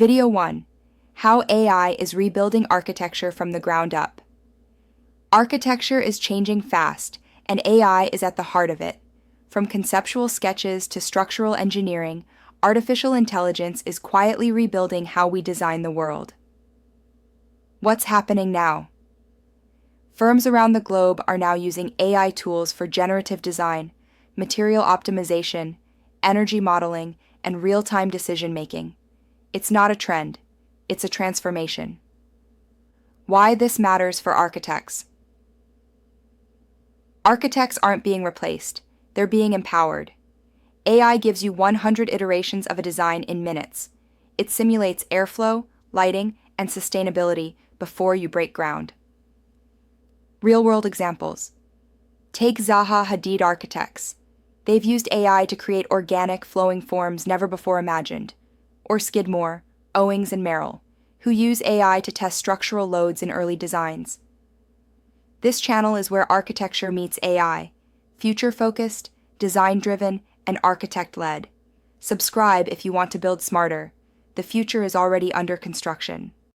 Video 1. How AI is rebuilding architecture from the ground up. Architecture is changing fast, and AI is at the heart of it. From conceptual sketches to structural engineering, artificial intelligence is quietly rebuilding how we design the world. What's happening now? Firms around the globe are now using AI tools for generative design, material optimization, energy modeling, and real-time decision-making. It's not a trend, it's a transformation. Why this matters for architects. Architects aren't being replaced, they're being empowered. AI gives you 100 iterations of a design in minutes. It simulates airflow, lighting, and sustainability before you break ground. Real-world examples. Take Zaha Hadid Architects. They've used AI to create organic, flowing forms never before imagined. Or Skidmore, Owings, and Merrill, who use AI to test structural loads in early designs. This channel is where architecture meets AI, future-focused, design-driven, and architect-led. Subscribe if you want to build smarter. The future is already under construction.